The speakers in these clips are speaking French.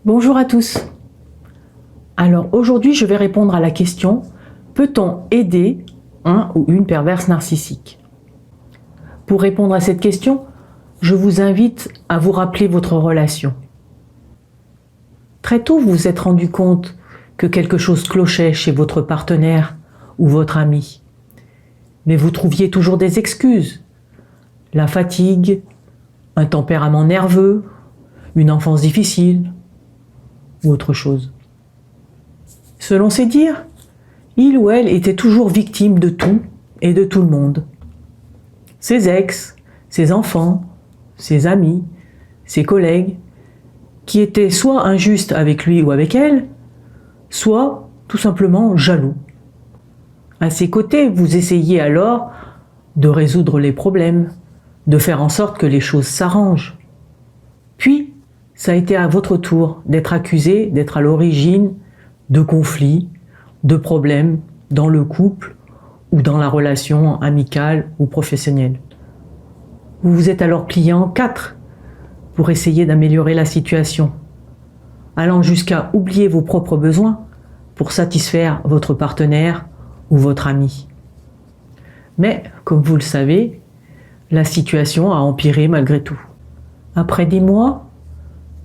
Bonjour à tous. Alors aujourd'hui, je vais répondre à la question: peut-on aider un ou une perverse narcissique? Pour répondre à cette question, je vous invite à vous rappeler votre relation. Très tôt, vous vous êtes rendu compte que quelque chose clochait chez votre partenaire ou votre ami. Mais vous trouviez toujours des excuses. La fatigue, un tempérament nerveux, une enfance difficile ou autre chose. Selon ses dires, il ou elle était toujours victime de tout et de tout le monde. Ses ex, ses enfants, ses amis, ses collègues, qui étaient soit injustes avec lui ou avec elle, soit tout simplement jaloux. À ses côtés, vous essayez alors de résoudre les problèmes, de faire en sorte que les choses s'arrangent. Puis, ça a été à votre tour d'être accusé d'être à l'origine de conflits, de problèmes dans le couple ou dans la relation amicale ou professionnelle. Vous vous êtes alors plié en quatre pour essayer d'améliorer la situation, allant jusqu'à oublier vos propres besoins pour satisfaire votre partenaire ou votre ami. Mais, comme vous le savez, la situation a empiré malgré tout. Après des mois,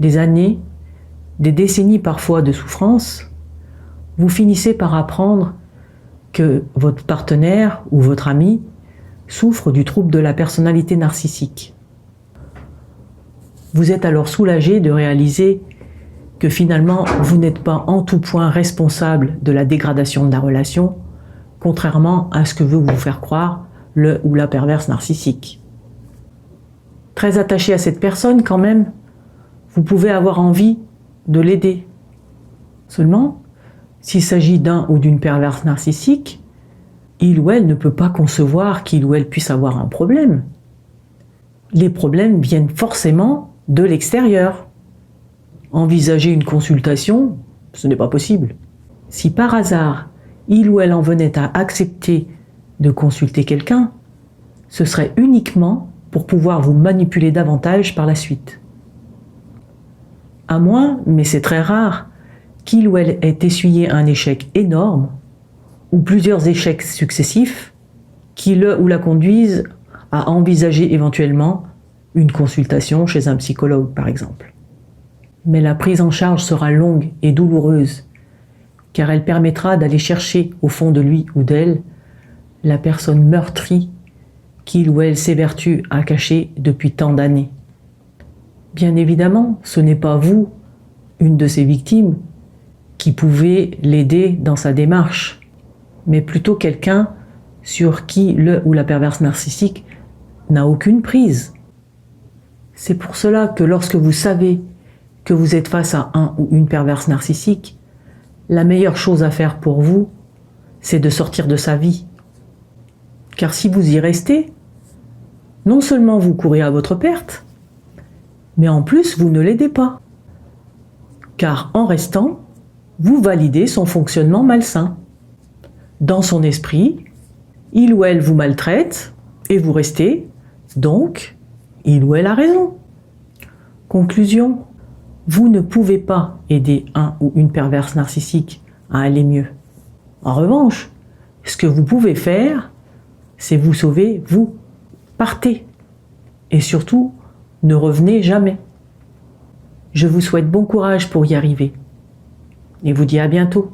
des années, des décennies parfois de souffrance, vous finissez par apprendre que votre partenaire ou votre ami souffre du trouble de la personnalité narcissique. Vous êtes alors soulagé de réaliser que finalement vous n'êtes pas en tout point responsable de la dégradation de la relation, contrairement à ce que veut vous faire croire le ou la perverse narcissique. Très attaché à cette personne quand même, vous pouvez avoir envie de l'aider. Seulement, s'il s'agit d'un ou d'une perverse narcissique, il ou elle ne peut pas concevoir qu'il ou elle puisse avoir un problème. Les problèmes viennent forcément de l'extérieur. Envisager une consultation, ce n'est pas possible. Si par hasard, il ou elle en venait à accepter de consulter quelqu'un, ce serait uniquement pour pouvoir vous manipuler davantage par la suite. À moins, mais c'est très rare, qu'il ou elle ait essuyé un échec énorme ou plusieurs échecs successifs qui le ou la conduisent à envisager éventuellement une consultation chez un psychologue par exemple. Mais la prise en charge sera longue et douloureuse car elle permettra d'aller chercher au fond de lui ou d'elle la personne meurtrie qu'il ou elle s'évertue à cacher depuis tant d'années. Bien évidemment, ce n'est pas vous, une de ces victimes, qui pouvez l'aider dans sa démarche, mais plutôt quelqu'un sur qui le ou la perverse narcissique n'a aucune prise. C'est pour cela que lorsque vous savez que vous êtes face à un ou une perverse narcissique, la meilleure chose à faire pour vous, c'est de sortir de sa vie. Car si vous y restez, non seulement vous courez à votre perte, mais en plus vous ne l'aidez pas. Car en restant, vous validez son fonctionnement malsain. Dans son esprit, il ou elle vous maltraite et vous restez, donc il ou elle a raison. Conclusion, vous ne pouvez pas aider un ou une perverse narcissique à aller mieux. En revanche, ce que vous pouvez faire, c'est vous sauver, vous. Partez. Et surtout, ne revenez jamais. Je vous souhaite bon courage pour y arriver. Et vous dis à bientôt.